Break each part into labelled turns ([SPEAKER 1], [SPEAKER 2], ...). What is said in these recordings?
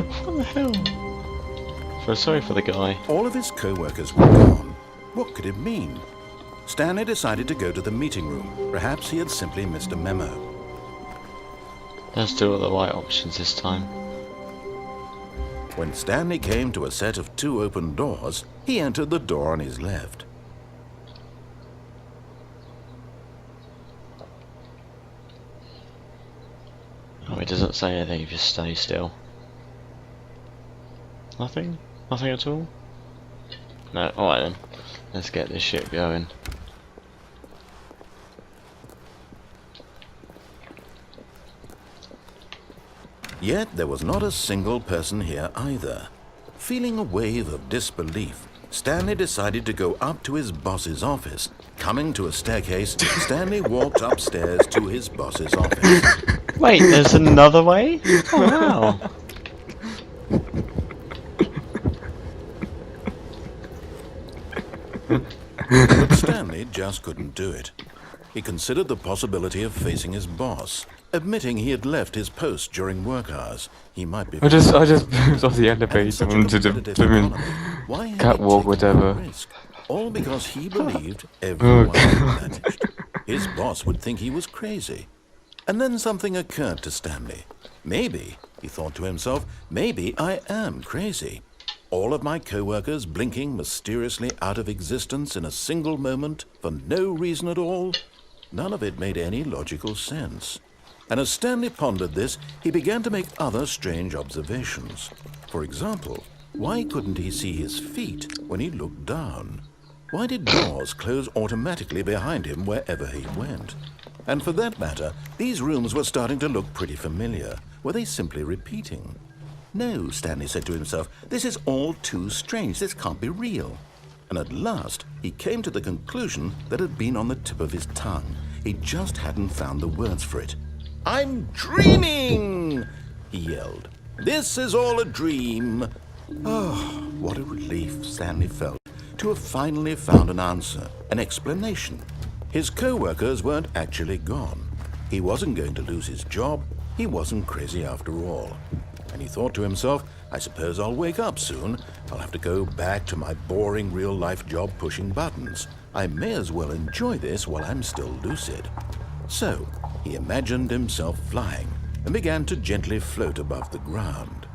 [SPEAKER 1] What the hell? Feel sorry for the guy.
[SPEAKER 2] All of his co-workers were gone. What could it mean? Stanley decided to go to the meeting room. Perhaps he had simply missed a memo.
[SPEAKER 1] Let's do all the right options this time.
[SPEAKER 2] When Stanley came to a set of 2 open doors, he entered the door on his left.
[SPEAKER 1] Oh, it doesn't say anything, you just stay still. Nothing? Nothing at all? No, alright then. Let's get this shit going.
[SPEAKER 2] Yet there was not a single person here either. Feeling a wave of disbelief, Stanley decided to go up to his boss's office. Coming to a staircase, Stanley walked upstairs to his boss's office.
[SPEAKER 1] Wait, there's another way? Oh wow.
[SPEAKER 2] But Stanley just couldn't do it. He considered the possibility of facing his boss. Admitting he had left his post during work hours, he might be...
[SPEAKER 3] I just moved off the elevator onto the blooming catwalk, whatever.
[SPEAKER 2] Risk? All because he believed everyone managed. His boss would think he was crazy. And then something occurred to Stanley. Maybe, he thought to himself, maybe I am crazy. All of my co-workers blinking mysteriously out of existence in a single moment for no reason at all. None of it made any logical sense. And as Stanley pondered this, he began to make other strange observations. For example, why couldn't he see his feet when he looked down? Why did doors close automatically behind him wherever he went? And for that matter, these rooms were starting to look pretty familiar. Were they simply repeating? No, Stanley said to himself, this is all too strange. This can't be real. And at last, he came to the conclusion that had been on the tip of his tongue. He just hadn't found the words for it. I'm dreaming, he yelled. This is all a dream. Oh, what a relief Stanley felt to have finally found an answer, an explanation. His co-workers weren't actually gone. He wasn't going to lose his job. He wasn't crazy after all. And he thought to himself, I suppose I'll wake up soon. I'll have to go back to my boring real-life job pushing buttons. I may as well enjoy this while I'm still lucid. So, he imagined himself flying and began to gently float above the ground.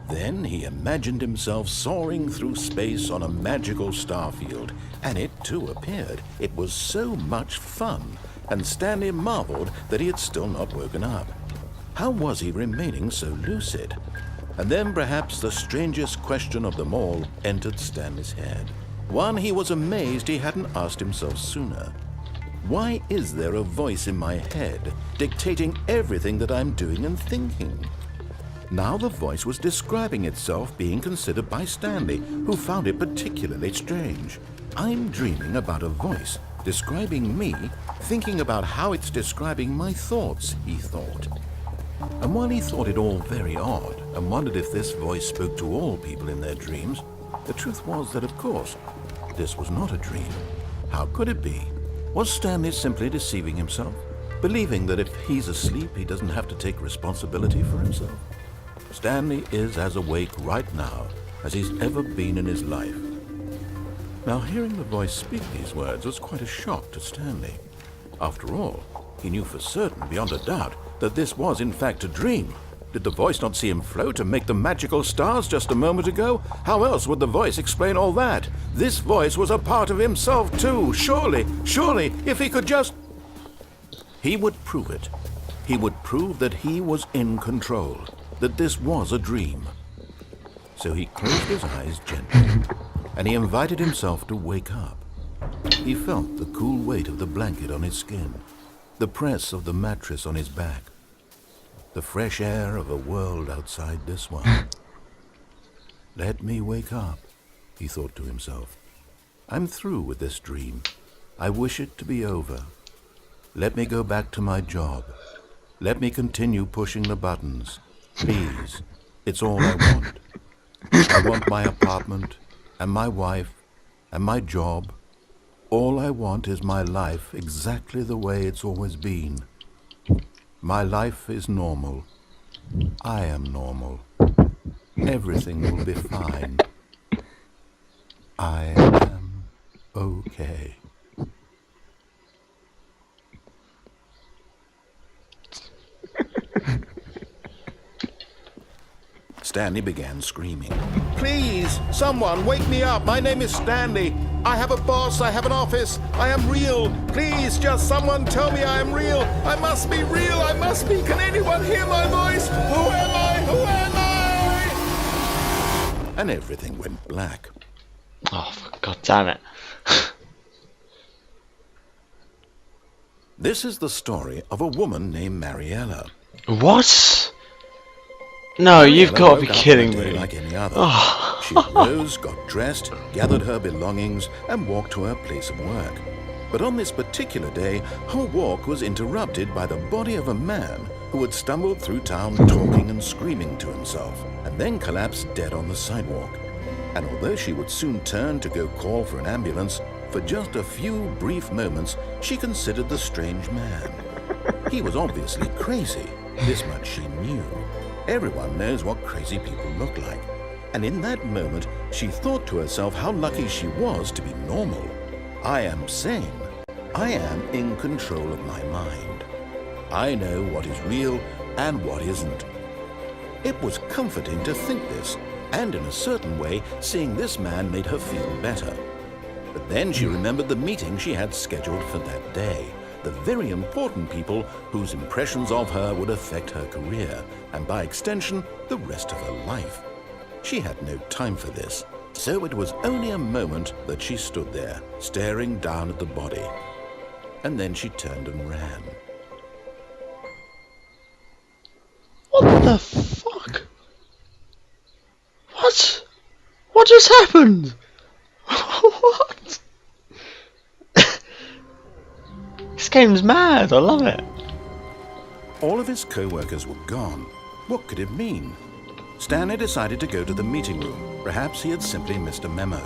[SPEAKER 2] Then he imagined himself soaring through space on a magical starfield, and it too appeared. It was so much fun, and Stanley marveled that he had still not woken up. How was he remaining so lucid? And then perhaps the strangest question of them all entered Stanley's head. One he was amazed he hadn't asked himself sooner. Why is there a voice in my head dictating everything that I'm doing and thinking? Now the voice was describing itself being considered by Stanley, who found it particularly strange. I'm dreaming about a voice describing me, thinking about how it's describing my thoughts, he thought. And while he thought it all very odd and wondered if this voice spoke to all people in their dreams, the truth was that, of course, this was not a dream. How could it be? Was Stanley simply deceiving himself, believing that if he's asleep, he doesn't have to take responsibility for himself? Stanley is as awake right now as he's ever been in his life. Now, hearing the voice speak these words was quite a shock to Stanley. After all, he knew for certain, beyond a doubt, that this was in fact a dream. Did the voice not see him float and make the magical stars just a moment ago? How else would the voice explain all that? This voice was a part of himself too. Surely, if he could just... He would prove it. He would prove that he was in control, that this was a dream. So he closed his eyes gently, and he invited himself to wake up. He felt the cool weight of the blanket on his skin, the press of the mattress on his back, the fresh air of a world outside this one. Let me wake up, he thought to himself. I'm through with this dream. I wish it to be over. Let me go back to my job. Let me continue pushing the buttons. Please, it's all I want. I want my apartment, and my wife, and my job. All I want is my life exactly the way it's always been. My life is normal. I am normal. Everything will be fine. I am okay. Stanley began screaming. Please, someone, wake me up. My name is Stanley. I have a boss. I have an office. I am real. Please, just someone tell me I am real. I must be real. I must be. Can anyone hear my voice? Who am I? Who am I? And everything went black.
[SPEAKER 1] Oh, god damn it.
[SPEAKER 2] This is the story of a woman named Mariella.
[SPEAKER 1] What? No, you've got to be kidding me.
[SPEAKER 2] Like any other.
[SPEAKER 1] Oh.
[SPEAKER 2] She rose, got dressed, gathered her belongings, and walked to her place of work. But on this particular day, her walk was interrupted by the body of a man who had stumbled through town talking and screaming to himself, and then collapsed dead on the sidewalk. And although she would soon turn to go call for an ambulance, for just a few brief moments, she considered the strange man. He was obviously crazy. This much she knew. Everyone knows what crazy people look like. And in that moment, she thought to herself how lucky she was to be normal. I am sane. I am in control of my mind. I know what is real and what isn't. It was comforting to think this, and in a certain way, seeing this man made her feel better. But then she remembered the meeting she had scheduled for that day. The very important people whose impressions of her would affect her career, and by extension, the rest of her life. She had no time for this, so it was only a moment that she stood there, staring down at the body. And then she turned and ran.
[SPEAKER 1] What the fuck? What? What just happened? What? This game's mad, I love it.
[SPEAKER 2] All of his co-workers were gone. What could it mean? Stanley decided to go to the meeting room. Perhaps he had simply missed a memo.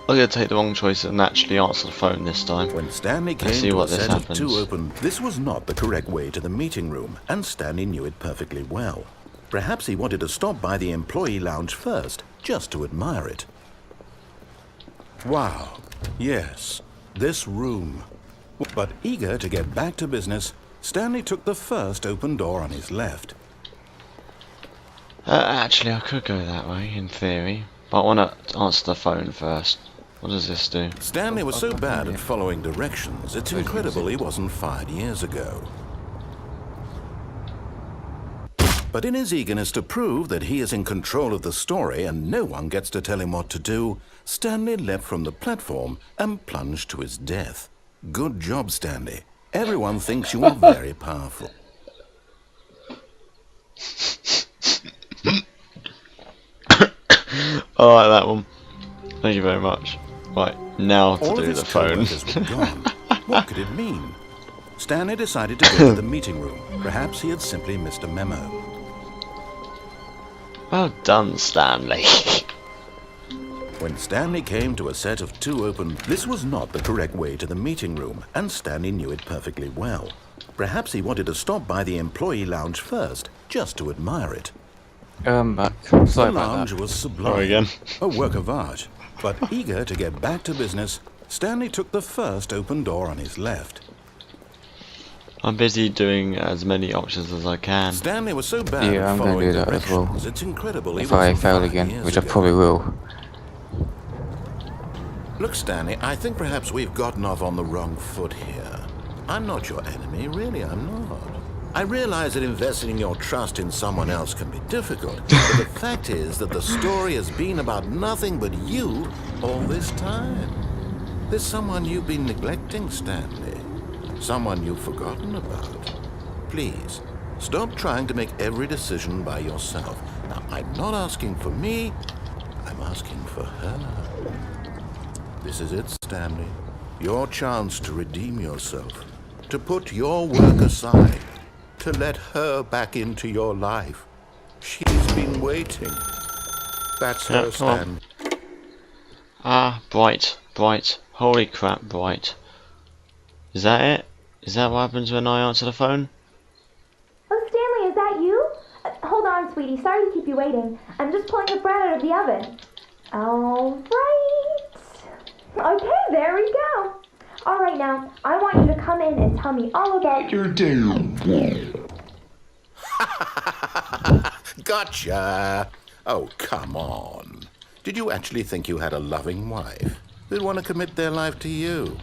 [SPEAKER 1] I'm going to take the wrong choice and actually answer the phone this time.
[SPEAKER 2] When Stanley came to a set of two open, this was not the correct way to the meeting room, and Stanley knew it perfectly well. Perhaps he wanted to stop by the employee lounge first, just to admire it. Wow, yes, this room. But eager to get back to business, Stanley took the first open door on his left.
[SPEAKER 1] Actually, I could go that way, in theory. But I want to answer the phone first. What does this do?
[SPEAKER 2] Stanley was so bad at following directions, it's incredible he wasn't fired years ago. But in his eagerness to prove that he is in control of the story and no one gets to tell him what to do, Stanley leapt from the platform and plunged to his death. Good job, Stanley. Everyone thinks you are very powerful.
[SPEAKER 1] I like that one. Thank you very much. Right, now to
[SPEAKER 2] All
[SPEAKER 1] do
[SPEAKER 2] of his
[SPEAKER 1] the phone.
[SPEAKER 2] co-workers were gone. What could it mean? Stanley decided to go to the meeting room. Perhaps he had simply missed a memo.
[SPEAKER 1] Well done, Stanley.
[SPEAKER 2] When Stanley came to a set of two open, this was not the correct way to the meeting room, and Stanley knew it perfectly well. Perhaps he wanted to stop by the employee lounge first, just to admire it.
[SPEAKER 3] Back.
[SPEAKER 2] The
[SPEAKER 3] Sorry
[SPEAKER 2] lounge
[SPEAKER 3] about
[SPEAKER 2] was
[SPEAKER 1] Oh,
[SPEAKER 2] sublime,
[SPEAKER 1] again.
[SPEAKER 2] a work of art. But eager to get back to business, Stanley took the first open door on his left.
[SPEAKER 1] I'm busy doing as many options as I can.
[SPEAKER 2] Stanley was so bad
[SPEAKER 3] Yeah,
[SPEAKER 2] at
[SPEAKER 3] I'm gonna
[SPEAKER 2] following
[SPEAKER 3] do that as well.
[SPEAKER 2] directions, it's incredible he
[SPEAKER 3] If I
[SPEAKER 2] wasn't
[SPEAKER 3] fail
[SPEAKER 2] fired
[SPEAKER 3] again,
[SPEAKER 2] years
[SPEAKER 3] which I
[SPEAKER 2] ago.
[SPEAKER 3] probably will.
[SPEAKER 2] Look, Stanley, I think perhaps we've gotten off on the wrong foot here. I'm not your enemy, really, I'm not. I realize that investing your trust in someone else can be difficult, but the fact is that the story has been about nothing but you all this time. There's someone you've been neglecting, Stanley. Someone you've forgotten about. Please, stop trying to make every decision by yourself. Now, I'm not asking for me, I'm asking for her. This is it, Stanley. Your chance to redeem yourself. To put your work aside. To let her back into your life. She's been waiting. That's her,
[SPEAKER 1] come on.
[SPEAKER 2] Stanley.
[SPEAKER 1] Ah, bright. Holy crap, bright. Is that it? Is that what happens when I answer the phone?
[SPEAKER 4] Oh, Stanley, is that you? Hold on, sweetie. Sorry to keep you waiting. I'm just pulling the bread out of the oven. All right. Okay, there we go. All right, now, I want you to come in and tell me all about your day.
[SPEAKER 2] Gotcha! Oh, come on. Did you actually think you had a loving wife who'd want to commit their life to you?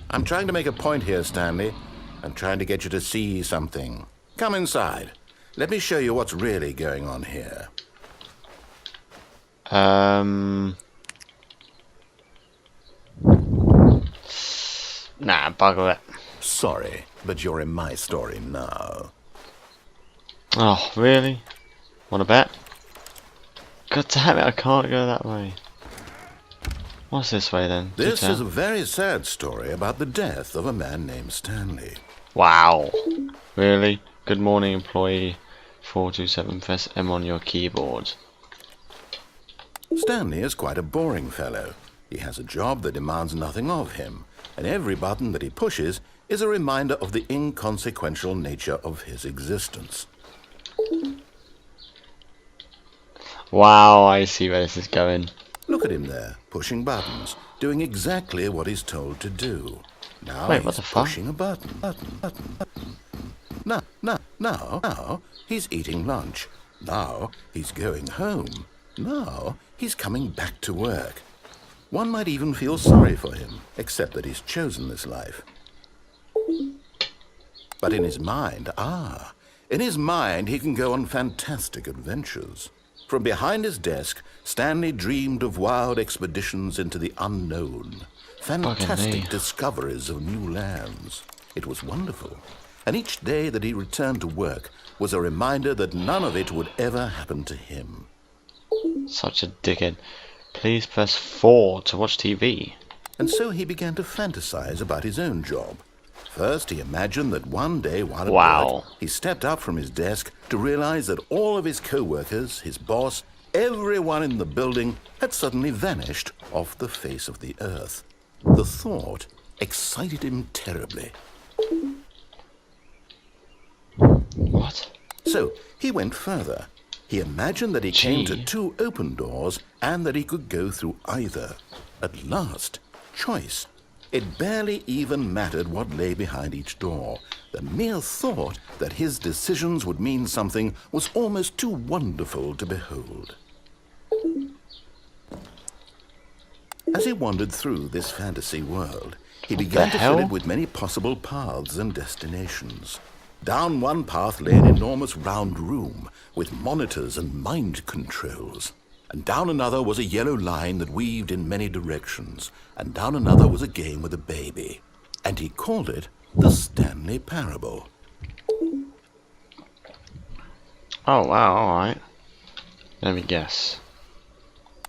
[SPEAKER 2] I'm trying to make a point here, Stanley. I'm trying to get you to see something. Come inside. Let me show you what's really going on here.
[SPEAKER 1] Nah, bugger it.
[SPEAKER 2] Sorry, but you're in my story now.
[SPEAKER 1] Oh, really? Want to bet? God damn it, I can't go that way. What's this way then?
[SPEAKER 2] This is a very sad story about the death of a man named Stanley.
[SPEAKER 1] Wow. Really? Good morning, employee 427. Press M on your keyboard.
[SPEAKER 2] Stanley is quite a boring fellow. He has a job that demands nothing of him, and every button that he pushes is a reminder of the inconsequential nature of his existence.
[SPEAKER 1] Wow, I see where this is going.
[SPEAKER 2] Look at him there, pushing buttons, doing exactly what he's told to do. Now
[SPEAKER 1] Wait, what
[SPEAKER 2] he's
[SPEAKER 1] the fuck?
[SPEAKER 2] pushing a button. Now, he's eating lunch. Now, he's going home. Now, he's coming back to work. One might even feel sorry for him, except that he's chosen this life. But in his mind, he can go on fantastic adventures. From behind his desk, Stanley dreamed of wild expeditions into the unknown, fantastic discoveries of new lands. It was wonderful, and each day that he returned to work was a reminder that none of it would ever happen to him.
[SPEAKER 1] Such a dickhead. Please press 4 to watch TV.
[SPEAKER 2] And so he began to fantasize about his own job. First, he imagined that one day while at work, he stepped up from his desk to realize that all of his co-workers, his boss, everyone in the building had suddenly vanished off the face of the earth. The thought excited him terribly.
[SPEAKER 1] What?
[SPEAKER 2] So he went further. He imagined that he came to 2 open doors and that he could go through either. At last, choice. It barely even mattered what lay behind each door. The mere thought that his decisions would mean something was almost too wonderful to behold. As he wandered through this fantasy world, he began to fill it with many possible paths and destinations. Down one path lay an enormous round room with monitors and mind controls. And down another was a yellow line that weaved in many directions. And down another was a game with a baby. And he called it the Stanley Parable.
[SPEAKER 1] Oh, wow, alright. Let me guess.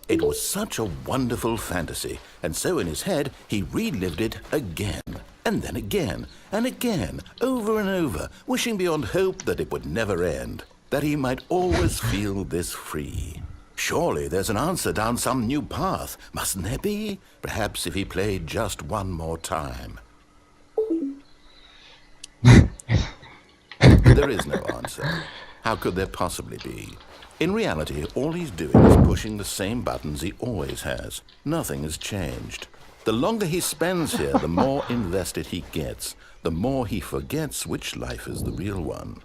[SPEAKER 2] It was such a wonderful fantasy, and so in his head he relived it again, and then again, and again, over and over, wishing beyond hope that it would never end, that he might always feel this free. Surely there's an answer down some new path, mustn't there be? Perhaps if he played just one more time. There is no answer. How could there possibly be? In reality, all he's doing is pushing the same buttons he always has. Nothing has changed. The longer he spends here, the more invested he gets, the more he forgets which life is the real one.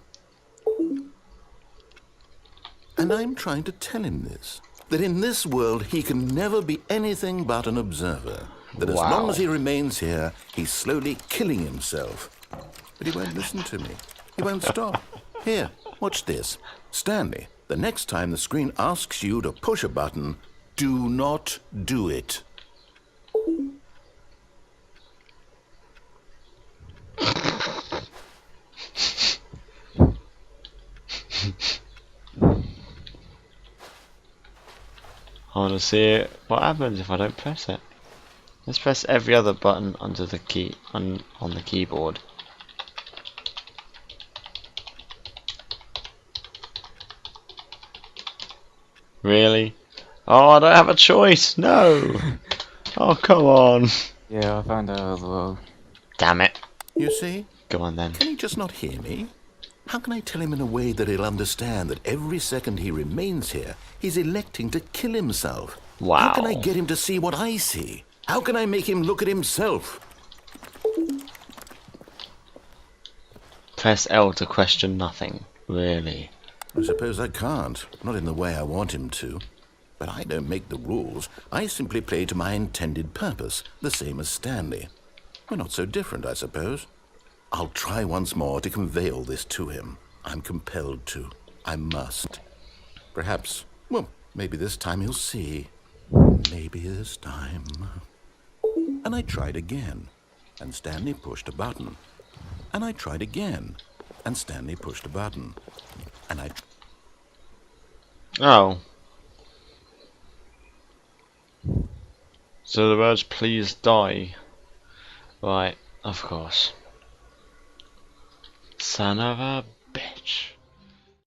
[SPEAKER 2] And I'm trying to tell him this, that in this world he can never be anything but an observer, that as long as he remains here, he's slowly killing himself. But he won't listen to me. He won't stop. Here, watch this. Stanley, the next time the screen asks you to push a button, do not do it.
[SPEAKER 1] I want to see what happens if I don't press it. Let's press every other button under the key on the keyboard. Really? Oh, I don't have a choice. No. Oh, come on.
[SPEAKER 3] Yeah, I found out as well.
[SPEAKER 1] Damn it.
[SPEAKER 2] You see?
[SPEAKER 1] Go on then.
[SPEAKER 2] Can he just not hear me? How can I tell him in a way that he'll understand that every second he remains here, he's electing to kill himself?
[SPEAKER 1] Wow.
[SPEAKER 2] How can I get him to see what I see? How can I make him look at himself?
[SPEAKER 1] Press L to question nothing. Really?
[SPEAKER 2] I suppose I can't. Not in the way I want him to. But I don't make the rules. I simply play to my intended purpose, the same as Stanley. We're not so different, I suppose. I'll try once more to convey all this to him. I'm compelled to. I must. Perhaps, well, maybe this time he'll see. Maybe this time. And I tried again, and Stanley pushed a button. And I tried again, and Stanley pushed a button. And I...
[SPEAKER 1] Oh. So the words please die. Right, of course. Son of a bitch.